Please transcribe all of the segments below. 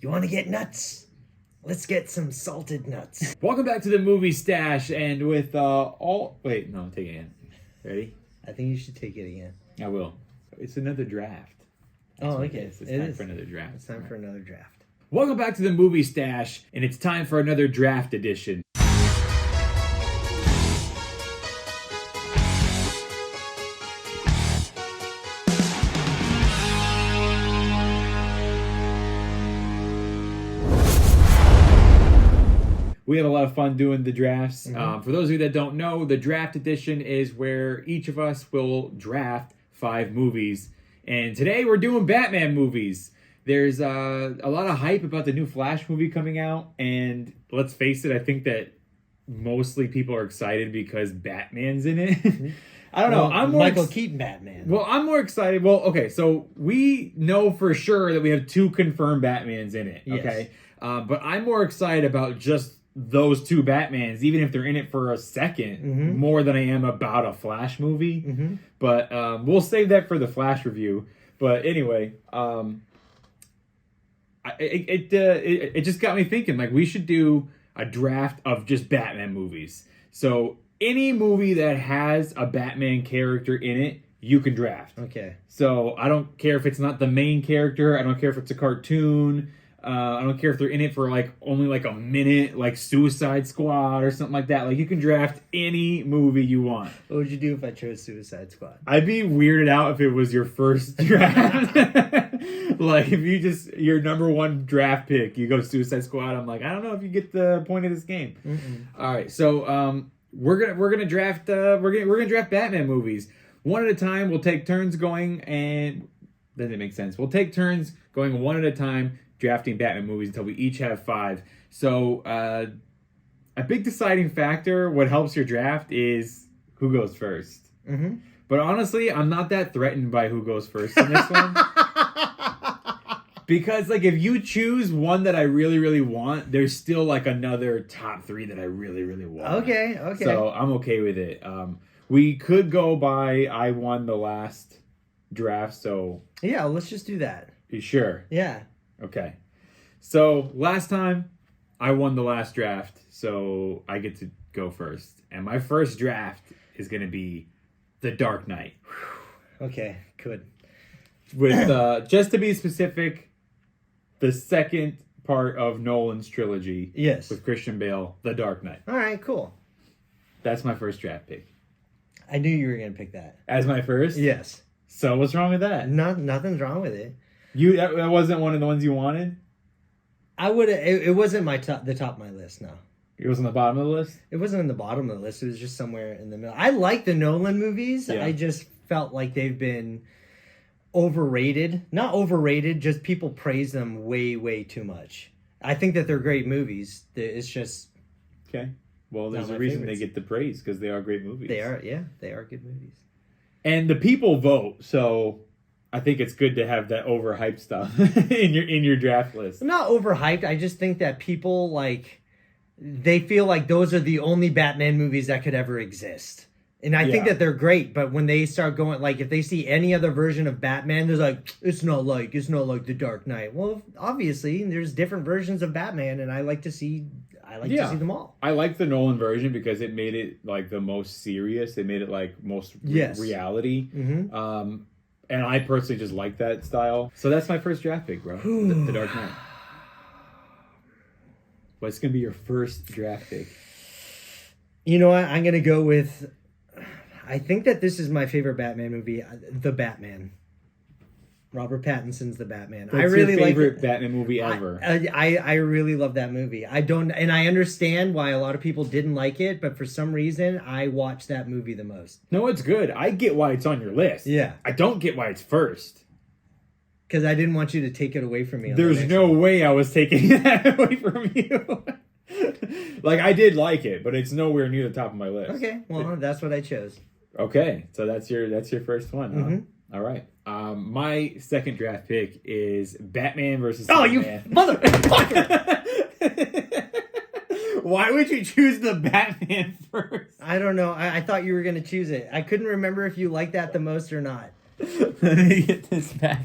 You want to get nuts? Let's get some salted nuts. Welcome back to the movie stash, and with Wait, no, take it again. Ready? I think you should take it again. I will. It's another draft. That's okay. It's time for another draft. It's time for another draft. Welcome back to the movie stash, and it's time for another draft edition. We have a lot of fun doing the drafts. Mm-hmm. For those of you that don't know, the draft edition is where each of us will draft 5 movies. And today we're doing Batman movies. There's a lot of hype about the new Flash movie coming out. And let's face it, I think that mostly people are excited because Batman's in it. I don't know. I'm more Michael Keaton Batman. Well, I'm more excited. Well, okay, so we know for sure that we have 2 confirmed Batmans in it. Yes. Okay, but I'm more excited about just those 2 Batmans, even if they're in it for a second, more than I am about a Flash movie. But we'll save that for the Flash review. But anyway, it just got me thinking, like, we should do a draft of just Batman movies. So any movie that has a Batman character in it, you can draft. Okay. So I don't care if it's not the main character. I don't care if it's a cartoon. I don't care if they're in it for only a minute, like Suicide Squad or something like that. Like, you can draft any movie you want. What would you do if I chose Suicide Squad? I'd be weirded out if it was your first draft. Like, if your number 1 draft pick, you go Suicide Squad. I'm like, I don't know if you get the point of this game. All right, so we're gonna draft Batman movies one at a time. We'll take turns going, and doesn't it make sense? We'll take turns going one at a time, drafting Batman movies until we each have 5. So a big deciding factor, what helps your draft, is who goes first. But honestly, I'm not that threatened by who goes first in this one. Because if you choose one that I really, really want, there's still another top 3 that I really, really want. Okay. So I'm okay with it. We could go by I won the last draft, so... Yeah, let's just do that. You sure? Yeah. Okay. So last time, I won the last draft, so I get to go first. And my first draft is going to be The Dark Knight. Okay, good. With, just to be specific, the second part of Nolan's trilogy. Yes. With Christian Bale, The Dark Knight. All right, cool. That's my first draft pick. I knew you were going to pick that. As my first? Yes. So what's wrong with that? Nothing's wrong with it. That wasn't one of the ones you wanted? I would. It wasn't the top of my list. No, It was on the bottom of the list? it wasn't in the bottom of the list. It was just somewhere in the middle. I like the Nolan movies. Yeah. I just felt like they've been overrated. Not overrated. Just people praise them way, way too much. I think that they're great movies. It's just Okay. Well, there's Not a my reason favorites. they get the praise, because they are great movies. they are. Yeah, they are good movies. And the people vote, so I think it's good to have that overhyped stuff in your draft list. I'm not overhyped. I just think that people they feel like those are the only Batman movies that could ever exist. And I think Yeah. that they're great, but when they start going, if they see any other version of Batman, they're like, it's not like The Dark Knight. Well, obviously, there's different versions of Batman, and I like to see to see them all. I like the Nolan version because it made it the most serious. It made it most Yes. reality. Mm-hmm. And I personally just like that style. So that's my first draft pick, bro. The Dark Knight. What's going to be your first draft pick? You know what? I'm going to go with, I think that this is my favorite Batman movie, The Batman. Robert Pattinson's The Batman. That's I really your favorite like Batman movie ever. I really love that movie. I understand why a lot of people didn't like it, but for some reason I watched that movie the most. No, it's good. I get why it's on your list. Yeah. I don't get why it's first. Because I didn't want you to take it away from me. There's no way I was taking that away from you. I did like it, but it's nowhere near the top of my list. Okay, well, that's what I chose. Okay, so that's your first one, huh? Mm-hmm. All right. My second draft pick is Batman versus Oh, Superman. you motherfucker! Why would you choose the Batman first? I don't know. I thought you were going to choose it. I couldn't remember if you liked that the most or not. Let me get this back.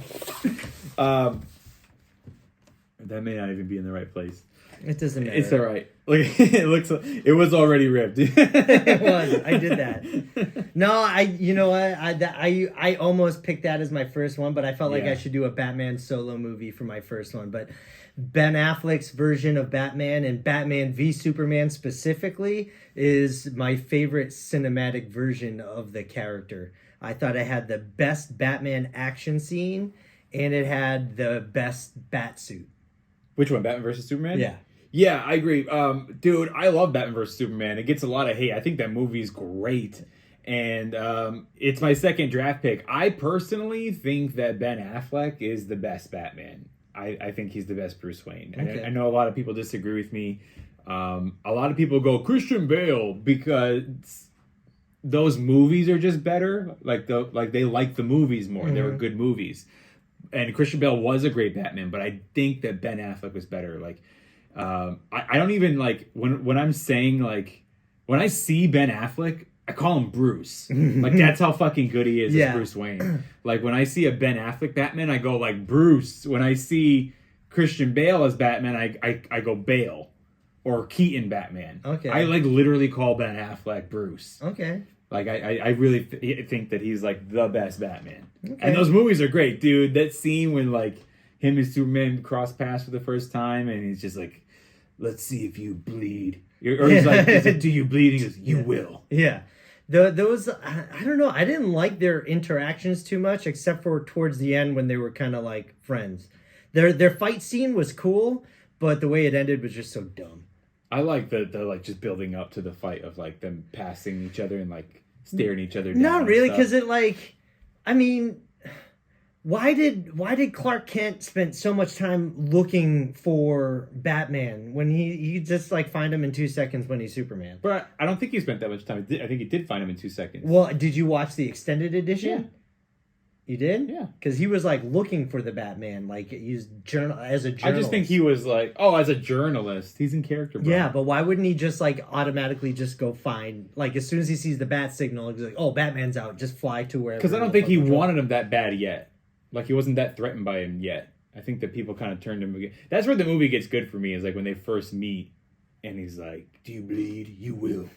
That may not even be in the right place. It doesn't matter. It's all right. Like it was already ripped. It was. I did that. No, you know what? I almost picked that as my first one, but I felt like I should do a Batman solo movie for my first one. But Ben Affleck's version of Batman and Batman v Superman specifically is my favorite cinematic version of the character. I thought it had the best Batman action scene, and it had the best bat suit. Which one, Batman versus Superman? Yeah. Yeah, I agree. Dude, I love Batman vs. Superman. It gets a lot of hate. I think that movie's great. And it's my second draft pick. I personally think that Ben Affleck is the best Batman. I think he's the best Bruce Wayne. Okay. I know a lot of people disagree with me. A lot of people go, Christian Bale, because those movies are just better. Like they like the movies more. They were good movies. And Christian Bale was a great Batman, but I think that Ben Affleck was better. Like, I don't even like when I'm saying like when I see Ben Affleck, I call him Bruce. Like that's how fucking good he is as Bruce Wayne. Like when I see a Ben Affleck Batman, I go like Bruce. When I see Christian Bale as Batman, I go Bale or Keaton Batman. Okay. I like literally call Ben Affleck Bruce. Okay. Like I really think that he's like the best Batman. Okay. And those movies are great, dude. That scene when like him and Superman cross paths for the first time, and he's just like, "Let's see if you bleed," or he's like, "Do you bleed?" And he goes, "You will." Yeah. Those I don't know. I didn't like their interactions too much, except for towards the end when they were kind of like friends. Their fight scene was cool, but the way it ended was just so dumb. I like the like just building up to the fight of like them passing each other and like staring each other down. Not really, because it like, I mean, why did Clark Kent spend so much time looking for Batman when he just like find him in 2 seconds when he's Superman? But I don't think he spent that much time. I think he did find him in 2 seconds. Well, did you watch the extended edition? Yeah. You did? Yeah. Because he was like looking for the Batman, like he's as a journalist. I just think he was like, as a journalist, he's in character. Bro. Yeah, but why wouldn't he just like automatically just go find, like as soon as he sees the bat signal, he's like, oh, Batman's out, just fly to wherever. Because I don't think he wanted him that bad yet. Like he wasn't that threatened by him yet. I think that people kind of turned him again. That's where the movie gets good for me, is like when they first meet, and he's like, "Do you bleed? You will."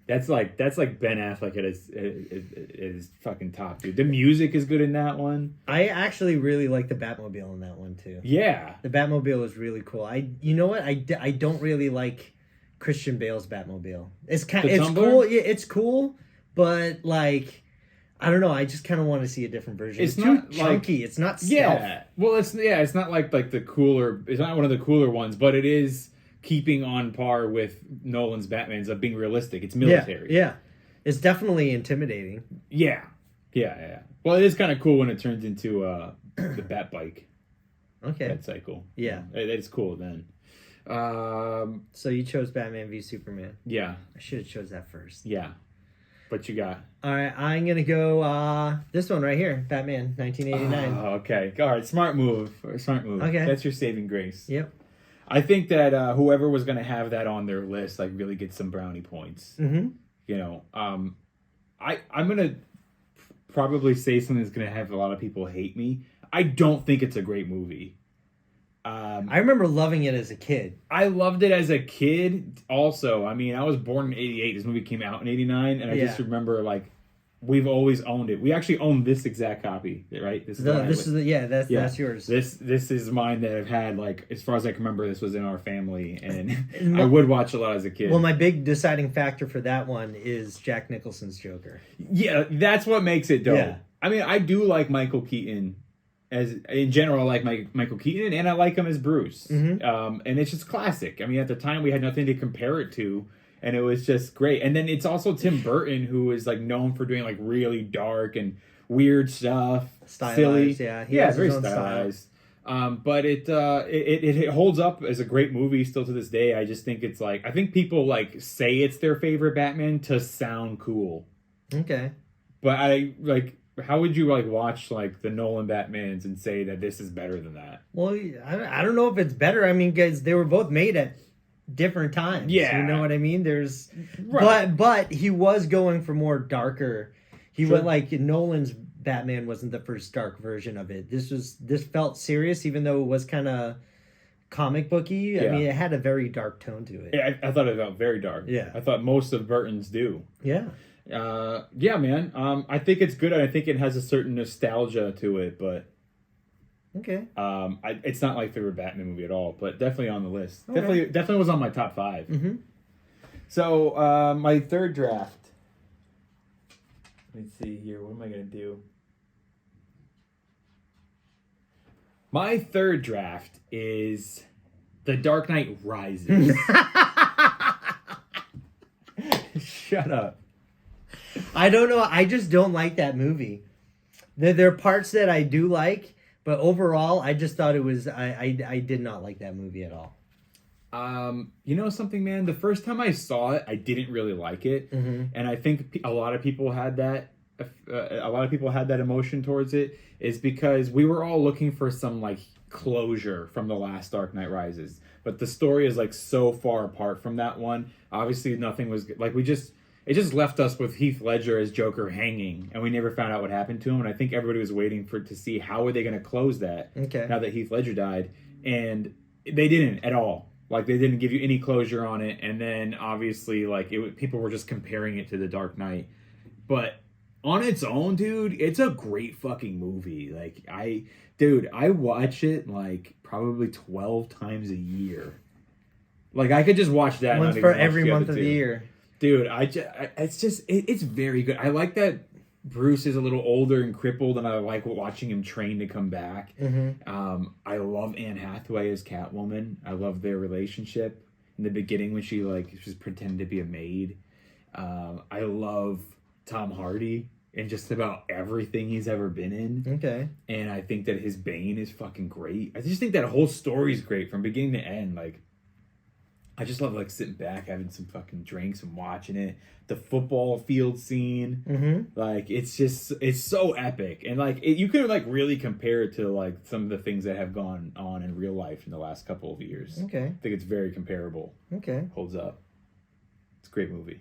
That's like Ben Affleck at his fucking top, dude. The music is good in that one. I actually really like the Batmobile in that one too. Yeah, the Batmobile is really cool. You know what? I don't really like Christian Bale's Batmobile. It's cool. Yeah, it's cool, but like I don't know. I just kind of want to see a different version. It's too chunky. It's not stealth. Yeah. Well, it's not like the cooler. It's not one of the cooler ones, but it is keeping on par with Nolan's Batman's of being realistic. It's military. Yeah. It's definitely intimidating. Yeah. Well, it is kind of cool when it turns into the Bat bike. Okay. Bat cycle. Yeah. It's cool then. So you chose Batman v Superman. Yeah. I should have chose that first. Yeah. What you got? All right, I'm going to go this one right here, Batman, 1989. Oh, okay. All right, smart move. Okay. That's your saving grace. Yep. I think that whoever was going to have that on their list, like, really gets some brownie points. Mm-hmm. You know, I'm going to probably say something that's going to have a lot of people hate me. I don't think it's a great movie. I remember loving it as a kid. I loved it as a kid also. I mean, I was born in 88. This movie came out in 89. And I just remember, like, we've always owned it. We actually own this exact copy, right? That's yours. This is mine that I've had, like, as far as I can remember, this was in our family. And I would watch a lot as a kid. Well, my big deciding factor for that one is Jack Nicholson's Joker. Yeah, that's what makes it dope. Yeah. I mean, I do like Michael Keaton. As in general, I like Michael Keaton, and I like him as Bruce. Mm-hmm. And it's just classic. I mean, at the time, we had nothing to compare it to, and it was just great. And then it's also Tim Burton, who is like known for doing like really dark and weird stuff, stylized, silly. Yeah, very stylized. But it holds up as a great movie still to this day. I just think it's like, I think people like say it's their favorite Batman to sound cool. Okay. But I like. How would you like watch like the Nolan Batmans and say that this is better than that? Well, I don't know if it's better. I mean, guys, they were both made at different times. Yeah, you know what I mean. There's, right. but he was going for more darker. He went like Nolan's Batman wasn't the first dark version of it. This felt serious, even though it was kind of comic booky. I mean, it had a very dark tone to it. Yeah, I thought it felt very dark. Yeah. I thought most of Burton's do. Yeah. Yeah, man. I think it's good. I think it has a certain nostalgia to it, but okay. It's not my favorite Batman movie at all, but definitely on the list. Okay. Definitely was on my top 5. Mm-hmm. So my third draft. Let's see here. What am I gonna do? My third draft is The Dark Knight Rises. Shut up. I don't know. I just don't like that movie. There are parts that I do like, but overall, I just thought it was. I did not like that movie at all. You know something, man? The first time I saw it, I didn't really like it, and I think a lot of people had that. A lot of people had that emotion towards it, is because we were all looking for some like closure from the last Dark Knight Rises, but the story is like so far apart from that one. Obviously, nothing was like it just left us with Heath Ledger as Joker hanging, and we never found out what happened to him. And I think everybody was waiting to see how are they going to close that now that Heath Ledger died, and they didn't at all. Like, they didn't give you any closure on it, and then obviously like people were just comparing it to The Dark Knight, but on its own, dude, it's a great fucking movie. Like, I watch it like probably 12 times a year. Like, I could just watch that. Once for every month of the year. Dude, it's very good. I like that Bruce is a little older and crippled, and I like watching him train to come back. I love Anne Hathaway as Catwoman. I love their relationship in the beginning when she just pretended to be a maid. I love Tom Hardy in just about everything he's ever been in. Okay. And I think that his Bane is fucking great. I just think that whole story's great from beginning to end. Like, I just love like sitting back, having some fucking drinks and watching it. The football field scene, like it's so epic, and like you could like really compare it to like some of the things that have gone on in real life in the last couple of years. Okay. I think it's very comparable. Okay. Holds up. It's a great movie.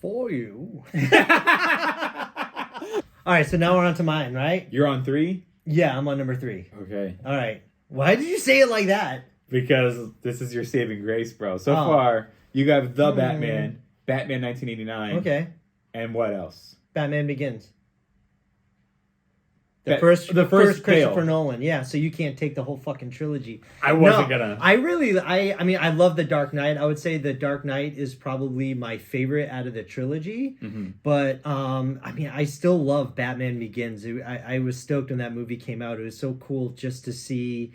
For you. All right, so now we're on to mine, right? You're on 3? Yeah, I'm on number 3. Okay. All right. Why did you say it like that? Because this is your saving grace, bro. So far, you have The Batman, Batman 1989. Okay. And what else? Batman Begins. The first Christopher Nolan. Yeah, so you can't take the whole fucking trilogy. I wasn't gonna. I mean, I love The Dark Knight. I would say The Dark Knight is probably my favorite out of the trilogy. But, I mean, I still love Batman Begins. I was stoked when that movie came out. It was so cool just to see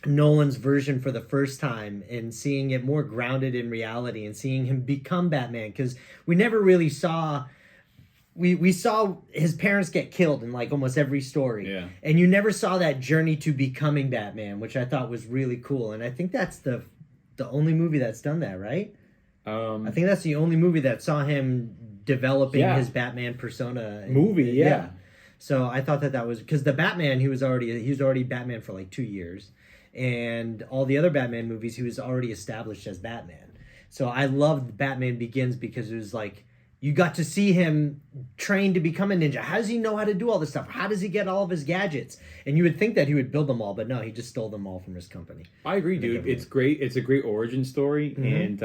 Nolan's version for the first time and seeing it more grounded in reality and seeing him become Batman, because we never really saw we saw his parents get killed in like almost every story, and you never saw that journey to becoming Batman, which I thought was really cool. And I think that's the only movie that's done that, right? I think that's the only movie that saw him developing his Batman persona movie. So I thought that was because the Batman, he was already Batman for like 2 years. And all the other Batman movies, he was already established as Batman. So I loved Batman Begins because it was like, you got to see him train to become a ninja. How does he know how to do all this stuff? How does he get all of his gadgets? And you would think that he would build them all, but no, he just stole them all from his company. I agree, dude. It's great. It's a great origin story. And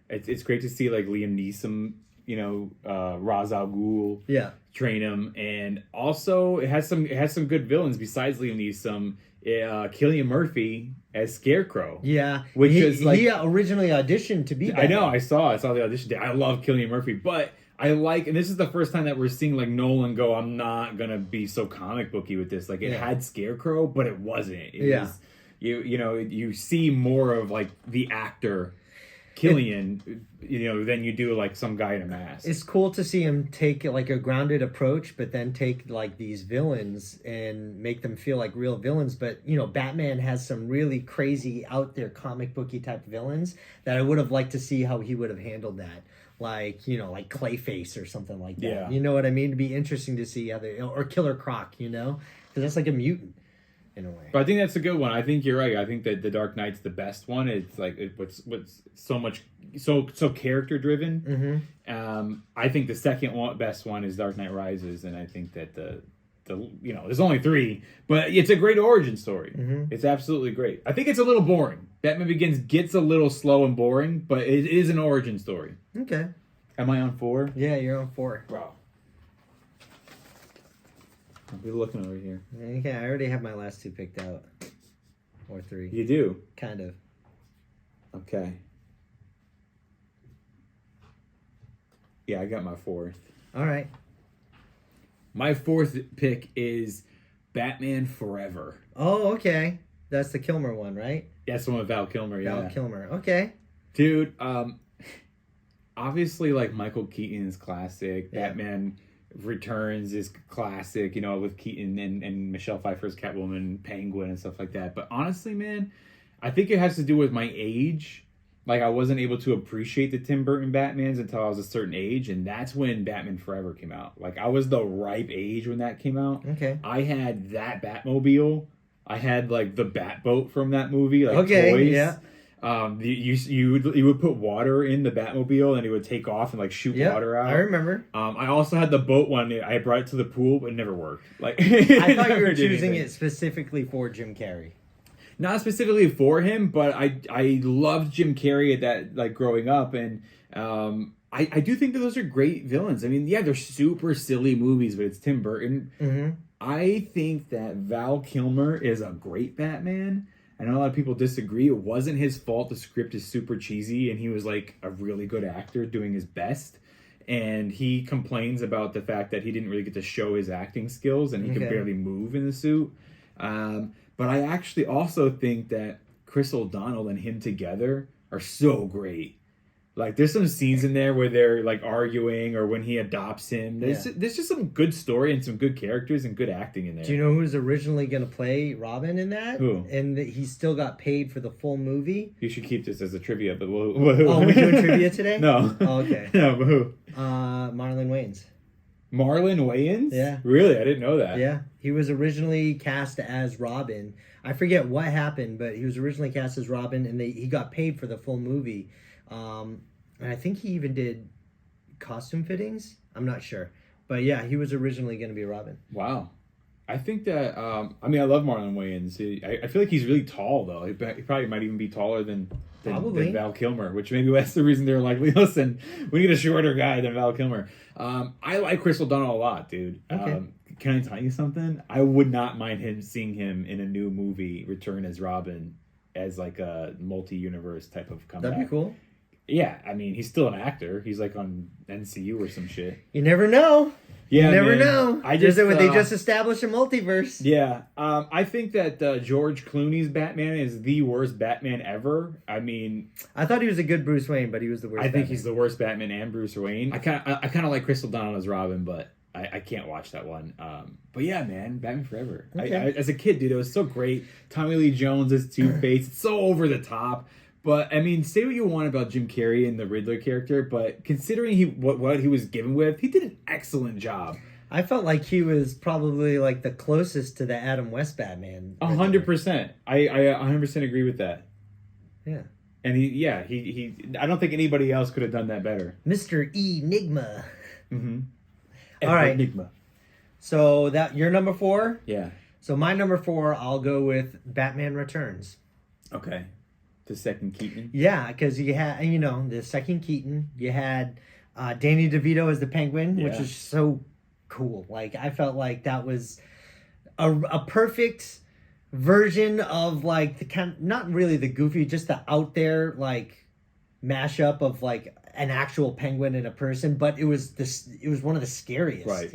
it's great to see like Liam Neeson, Ra's al Ghul, train him. And also it has some good villains besides Liam Neeson. Cillian Murphy as Scarecrow. Yeah. Which is like... He originally auditioned to be Batman. I know, I saw the audition. I love Cillian Murphy, but I like... And this is the first time that we're seeing like Nolan go, I'm not gonna be so comic booky with this. Like, it had Scarecrow, but it wasn't. It was, you see more of like the actor Cillian, than you do like some guy in a mask. It's cool to see him take like a grounded approach, but then take like these villains and make them feel like real villains. But Batman has some really crazy out there comic booky type villains that I would have liked to see how he would have handled that. Like like Clayface or something like that. Yeah. You know what I mean? It'd be interesting to see how they, or Killer Croc. Because that's like a mutant. In a way. But I think that's a good one. I think you're right. I think that The Dark Knight's the best one. It's like what's so character driven. I think the second best one is Dark Knight Rises, and I think that the there's only 3, but it's a great origin story. Mm-hmm. It's absolutely great. I think it's a little boring. Batman Begins gets a little slow and boring, but it is an origin story. Okay. Am I on 4? Yeah, you're on 4. Wow. I'll be looking over here. Okay, I already have my last 2 picked out. Or 3. You do? Kind of. Okay. Yeah, I got my 4th. All right. My 4th pick is Batman Forever. Oh, okay. That's the Kilmer one, right? That's the one with Val Kilmer, yeah. Val Kilmer. Okay. Dude, obviously, like, Michael Keaton's classic. Yeah. Batman Returns is classic, with Keaton and Michelle Pfeiffer's Catwoman, Penguin, and stuff like that. But honestly, man, I think it has to do with my age. Like, I wasn't able to appreciate the Tim Burton Batmans until I was a certain age, and that's when Batman Forever came out. Like, I was the ripe age when that came out. Okay. I had that Batmobile. I had, like, the Batboat from that movie, like, okay, toys. Yeah. You would put water in the Batmobile, and it would take off and, like, shoot water out. I remember. I also had the boat one. I brought it to the pool, but it never worked. Like, I thought you were choosing it specifically for Jim Carrey. Not specifically for him, but I loved Jim Carrey at that, like, growing up, and I do think that those are great villains. I mean, yeah, they're super silly movies, but it's Tim Burton. Mm-hmm. I think that Val Kilmer is a great Batman. I know a lot of people disagree. It wasn't his fault. The script is super cheesy, and he was, like, a really good actor doing his best. And he complains about the fact that he didn't really get to show his acting skills, and he could barely move in the suit. But I actually also think that Chris O'Donnell and him together are so great. Like, there's some scenes in there where they're, like, arguing, or when he adopts him. There's just some good story and some good characters and good acting in there. Do you know who was originally going to play Robin in that? Who? And that he still got paid for the full movie? You should keep this as a trivia, but we'll... Oh, we doing trivia today? No. Oh, okay. No, but who? Marlon Wayans. Marlon Wayans? Yeah. Really? I didn't know that. Yeah. He was originally cast as Robin. I forget what happened, but he was originally cast as Robin, and he got paid for the full movie. And I think he even did costume fittings. I'm not sure. But yeah, he was originally going to be Robin. Wow. I think that, I love Marlon Wayans. I feel like he's really tall, though. He probably might even be taller than Val Kilmer, which maybe that's the reason they're like, listen, we need a shorter guy than Val Kilmer. I like Chris O'Donnell a lot, dude. Okay. Can I tell you something? I would not mind seeing him in a new movie, Return as Robin, as like a multi-universe type of comeback. That'd be cool. Yeah, I mean, he's still an actor. He's like on NCU or some shit. You never know. Yeah, you never know. They just established a multiverse. Yeah, I think that George Clooney's Batman is the worst Batman ever. I mean, I thought he was a good Bruce Wayne, but he was the worst. I think he's the worst Batman and Bruce Wayne. I kind of like Crystal O'Donnell as Robin, but I can't watch that one. But yeah, man, Batman Forever. Okay. As a kid, dude, it was so great. Tommy Lee Jones as Two-Face. It's so over the top. But, I mean, say what you want about Jim Carrey and the Riddler character, but considering what he was given with, he did an excellent job. I felt like he was probably like the closest to the Adam West Batman. 100%. I 100% agree with that. Yeah. And he I don't think anybody else could have done that better. Mr. Enigma. Mm-hmm. All right. Enigma. So that you're number 4? Yeah. So my number 4, I'll go with Batman Returns. Okay. The second Keaton. Yeah, because you had, the second Keaton. You had Danny DeVito as the Penguin, which is so cool. Like, I felt like that was a perfect version of, like, the kind, not really the goofy, just the out there, like, mashup of, like, an actual penguin and a person, but it was one of the scariest, right.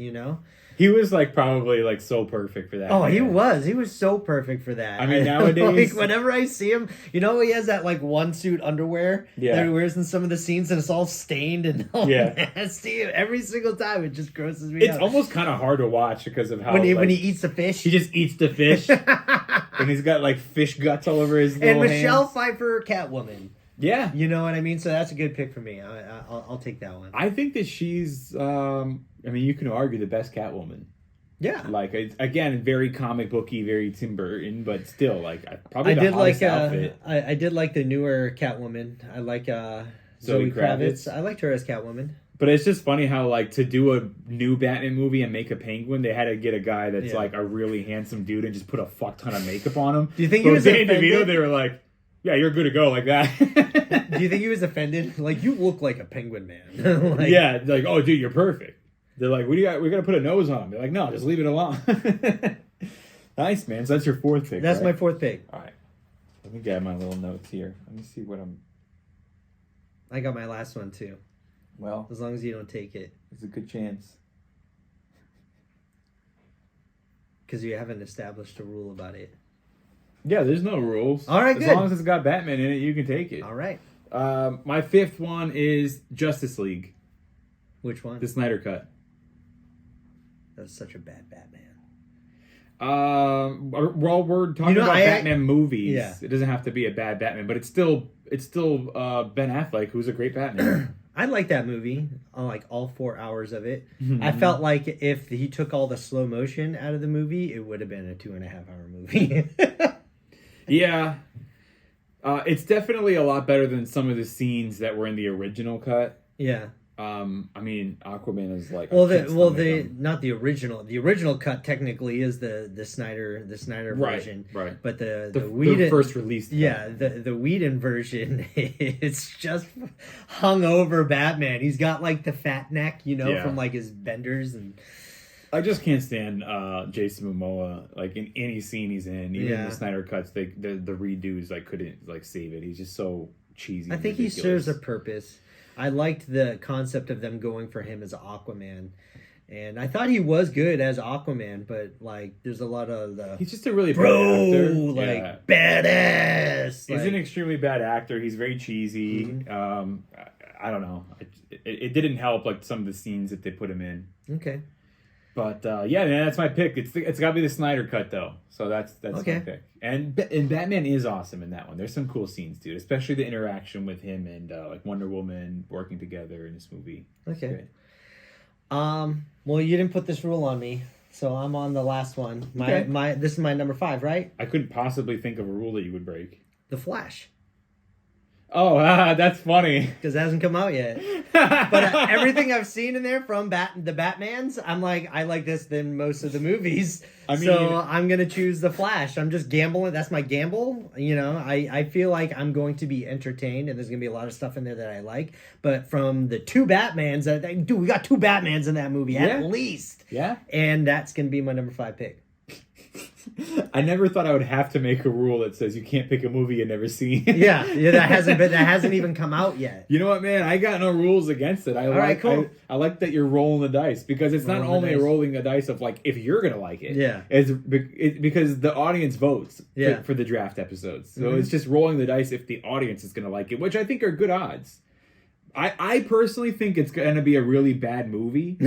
He was like probably like so perfect for that. Oh, man. He was so perfect for that. I mean, nowadays, like, whenever I see him, he has that like one suit underwear that he wears in some of the scenes, and it's all stained and all nasty. Every single time, it just grosses me out. It's almost kind of hard to watch because of how when he eats the fish, he just eats the fish, and he's got like fish guts all over his little and Michelle hands. Pfeiffer, Catwoman. Yeah. You know what I mean? So that's a good pick for me. I'll take that one. I think that she's, you can argue the best Catwoman. Yeah. Like, again, very comic booky, very Tim Burton, but still, like, probably the hottest outfit. I did like the newer Catwoman. I like Zoe Kravitz. I liked her as Catwoman. But it's just funny how, like, to do a new Batman movie and make a Penguin, they had to get a guy that's like a really handsome dude and just put a fuck ton of makeup on him. Do you think he was offended? DeVito, they were like, "Yeah, you're good to go," like that. Do you think he was offended? Like, you look like a Penguin Man. Like, yeah, like, oh, dude, you're perfect. They're like, "What do you got? We got to put a nose on him." They're like, "No, just leave it alone." Nice, man. So that's your fourth pick. That's right? my fourth pick. All right. Let me get my little notes here. Let me see what I'm. I got my last one too. Well, as long as you don't take it, there's a good chance. Because you haven't established a rule about it. Yeah, there's no rules. All right, as good. long as it's got Batman in it, you can take it. All right. My fifth one is Justice League. Which one? The Snyder Cut. That's such a bad Batman. Well, we're talking about Batman movies. Yeah. It doesn't have to be a bad Batman, but it's still Ben Affleck, who's a great Batman. I like that movie. I like all 4 hours of it. I felt like if he took all the slow motion out of the movie, it would have been a 2.5 hour movie. Yeah. It's definitely a lot better than some of the scenes that were in the original cut. Yeah. I mean, Aquaman is like not the original. The original cut technically is the Snyder version, right? But the Whedon, the first released cut. Yeah, the Whedon version, it's just hung over Batman. He's got like the fat neck, from like his benders, and I just can't stand Jason Momoa like in any scene he's in. Even the Snyder cuts, the redos like couldn't like save it. He's just so cheesy. I think he serves a purpose. I liked the concept of them going for him as Aquaman. And I thought he was good as Aquaman, but, like, there's a lot of the... He's just a really bad actor. Badass! He's an extremely bad actor. He's very cheesy. Mm-hmm. I don't know. It didn't help, like, some of the scenes that they put him in. Okay. But, yeah, man, that's my pick. It's got to be the Snyder cut, though. So that's okay. my pick. And Batman is awesome in that one. There's some cool scenes, dude. Especially the interaction with him and, like, Wonder Woman working together in this movie. Okay. Well, you didn't put this rule on me, so I'm on the last one. This is my number 5, right? I couldn't possibly think of a rule that you would break. The Flash. Oh, that's funny. Because it hasn't come out yet. But everything I've seen in there from the Batmans, I'm like, I like this than most of the movies. So I'm going to choose The Flash. I'm just gambling. That's my gamble. I feel like I'm going to be entertained, and there's going to be a lot of stuff in there that I like. But from the two Batmans, dude, we got two Batmans in that movie, at least. Yeah. And that's going to be my number 5 pick. I never thought I would have to make a rule that says you can't pick a movie you've never seen. yeah, that hasn't even come out yet. You know what, man? I got no rules against it. Cool. I like that you're rolling the dice because it's not only rolling the dice of like if you're gonna like it. Yeah, it's because the audience votes for the draft episodes. So it's just rolling the dice if the audience is gonna like it, which I think are good odds. I personally think it's gonna be a really bad movie.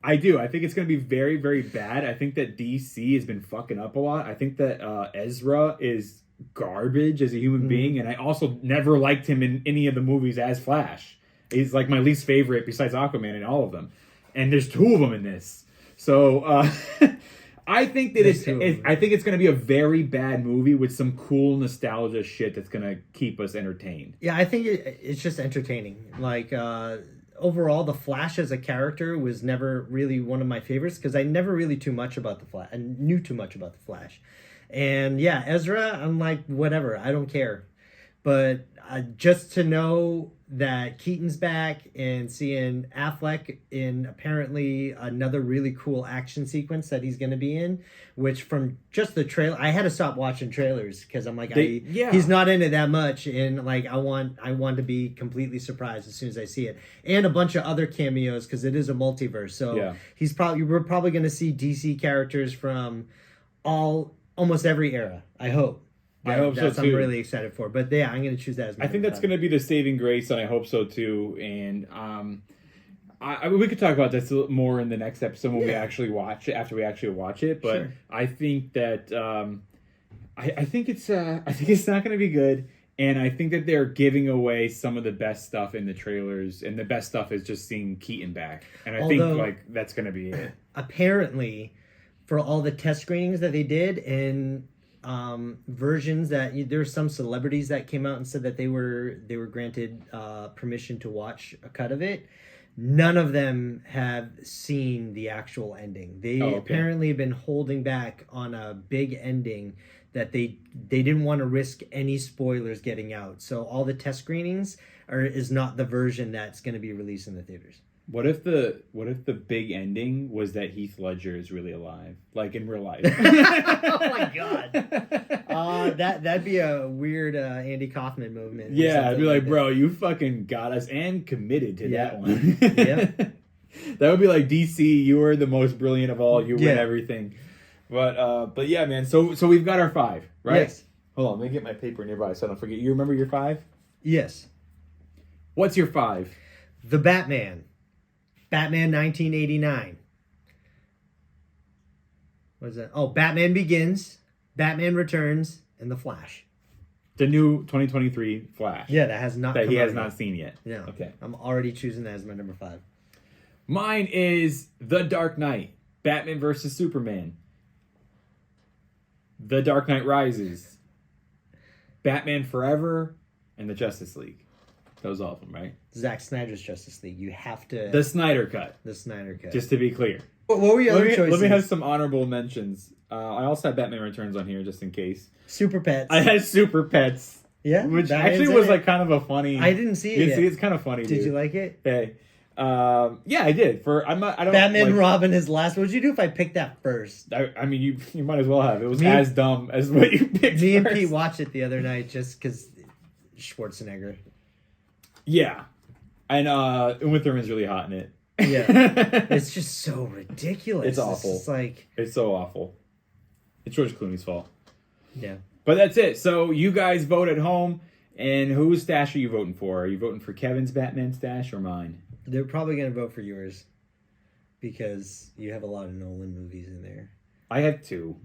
I do. I think it's going to be very, very bad. I think that DC has been fucking up a lot. I think that Ezra is garbage as a human being, and I also never liked him in any of the movies as Flash. He's like my least favorite besides Aquaman in all of them. And there's 2 of them in this. So I think that I think it's going to be a very bad movie with some cool nostalgia shit that's going to keep us entertained. Yeah, I think it's just entertaining. Like, overall, the Flash as a character was never really one of my favorites because I never really knew too much about the Flash. And yeah, Ezra, I'm like, whatever, I don't care. But just to know that Keaton's back and seeing Affleck in apparently another really cool action sequence that he's going to be in, which from just the trailer, I had to stop watching trailers because I'm like, he's not in it that much, and like I want to be completely surprised as soon as I see it, and a bunch of other cameos because it is a multiverse. So we're probably going to see DC characters from almost every era. I hope. I hope so too. I'm really excited for. But yeah, I'm going to choose that as my I think that's going to be the saving grace, and I hope so too. And we could talk about this more in the next episode when we actually watch it, after we actually watch it. But I think that I think it's not going to be good, and I think that they're giving away some of the best stuff in the trailers, and the best stuff is just seeing Keaton back, and I think like that's going to be it. Apparently, for all the test screenings that they did, and versions that there were some celebrities that came out and said that they were granted permission to watch a cut of it. None of them have seen the actual ending. They apparently have been holding back on a big ending that they didn't want to risk any spoilers getting out. So all the test screenings is not the version that's going to be released in the theaters. What if the big ending was that Heath Ledger is really alive, like in real life? Oh my god, that'd be a weird Andy Kaufman movement. Yeah, I'd be like, bro, you fucking got us and committed to that one. Yeah, that would be like DC. You were the most brilliant of all. You win everything. But yeah, man. So we've got our 5, right? Yes. Hold on, let me get my paper nearby so I don't forget. You remember your 5? Yes. What's your 5? The Batman 1989. What is that? Oh, Batman Begins, Batman Returns, and The Flash. The new 2023 Flash. Yeah, that has not that come he has out not yet. seen yet. Yeah. Okay. I'm already choosing that as my number 5. Mine is The Dark Knight, Batman versus Superman, The Dark Knight Rises, Batman Forever, and the Justice League. Those all of them, right? Zack Snyder's Justice League. You have to... The Snyder Cut. The Snyder Cut. Just to be clear. What were your other choices? Let me have some honorable mentions. I also had Batman Returns on here just in case. Super Pets. I had Super Pets. Yeah? Which Batman's actually was like kind of a funny... I didn't see it yet. See, it's kind of funny, Did you like it? Hey. Yeah, I did. I don't Batman like, Robin is last. What would you do if I picked that first? I mean, you might as well have. It was as dumb as what you picked. Me and first. Pete watched it the other night just because Schwarzenegger. Yeah. And Uma Thurman's really hot in it. Yeah. It's just so ridiculous. It's awful. It's like... It's so awful. It's George Clooney's fault. Yeah. But that's it. So you guys vote at home. And whose stash are you voting for? Are you voting for Kevin's Batman stash or mine? They're probably going to vote for yours because you have a lot of Nolan movies in there. I have 2.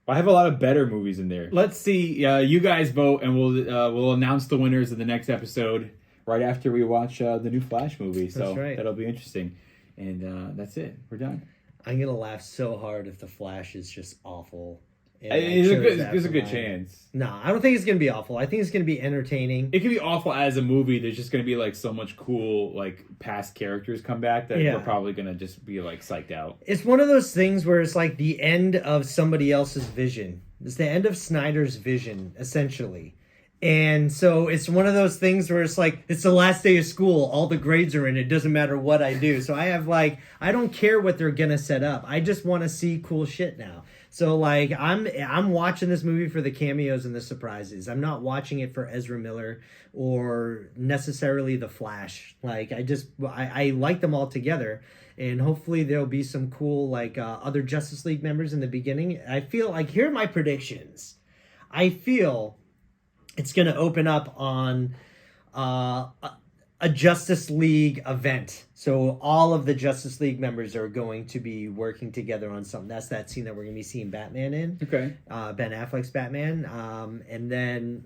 I have a lot of better movies in there. Let's see. You guys vote, and we'll announce the winners in the next episode right after we watch the new Flash movie. So that's right. That'll be interesting. And that's it. We're done. I'm going to laugh so hard if the Flash is just awful. There's a good chance. No, I don't think it's going to be awful. I think it's going to be entertaining. It can be awful as a movie. There's just going to be like so much cool like past characters come back that we're probably going to just be like psyched out. It's one of those things where it's like the end of somebody else's vision. It's the end of Snyder's vision, essentially. And so it's one of those things where it's like, it's the last day of school. All the grades are in. It doesn't matter what I do. So I have like, I don't care what they're going to set up. I just want to see cool shit now. So like I'm watching this movie for the cameos and the surprises. I'm not watching it for Ezra Miller or necessarily the Flash. Like I like them all together, and hopefully there'll be some cool like other Justice League members in the beginning. I feel like, here are my predictions. I feel it's going to open up on a Justice League event. So all of the Justice League members are going to be working together on something. That's that scene that we're going to be seeing Batman in. Okay. Ben Affleck's Batman. And then,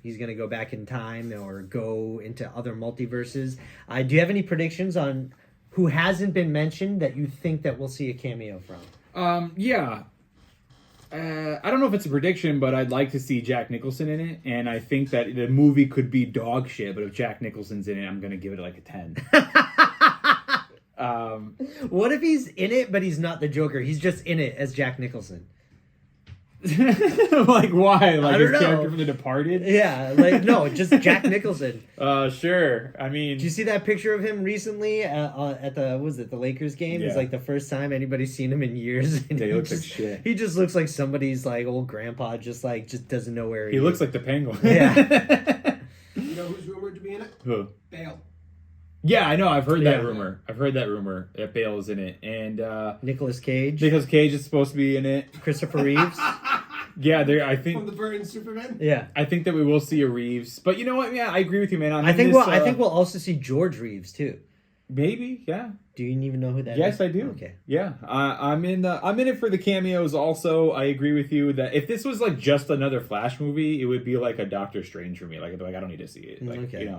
he's going to go back in time or go into other multiverses. Do you have any predictions on who hasn't been mentioned that you think that we'll see a cameo from? Yeah. I don't know if it's a prediction, but I'd like to see Jack Nicholson in it, and I think that the movie could be dog shit, but if Jack Nicholson's in it, I'm going to give it like a 10. What if he's in it, but he's not the Joker? He's just in it as Jack Nicholson. Like, why? Like his character from The Departed? Yeah, like, no, just Jack Nicholson. Sure. I mean... Did you see that picture of him recently at the Lakers game? Yeah. It's like the first time anybody's seen him in years. And he looks like shit. He just looks like somebody's like old grandpa, just doesn't know where he is. He looks like the Penguin. Yeah. You know who's rumored to be in it? Who? Bale. Yeah, I know. I've heard that rumor. I've heard that rumor that Bale is in it. And Nicolas Cage. Nicolas Cage is supposed to be in it. Christopher Reeves. Yeah, I think From the Burton Superman? Yeah. I think that we will see a Reeves. But you know what? Yeah, I agree with you, man. I think we'll also see George Reeves too. Maybe, yeah. Do you even know who that is? Yes, I do. Okay. Yeah. I'm in it for the cameos also. I agree with you that if this was like just another Flash movie, it would be like a Doctor Strange for me. Like I'd be like, I don't need to see it. Like, okay.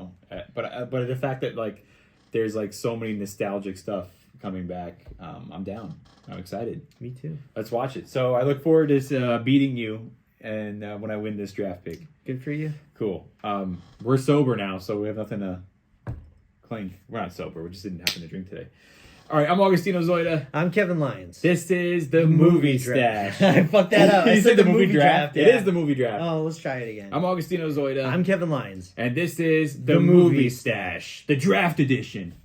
but the fact that like there's like so many nostalgic stuff coming back, I'm down. I'm excited. Me too. Let's watch it. So I look forward to beating you and when I win this draft pick. Good for you. Cool. We're sober now, so we have nothing to clink. We're not sober. We just didn't happen to drink today. All right, I'm Agostino Zoida. I'm Kevin Lyons. This is the movie stash. I fucked that up. I You said the movie draft. Yeah. It is the movie draft. Oh, let's try it again. I'm Agostino Zoida. I'm Kevin Lyons. And this is the The movie movie stash, the draft edition.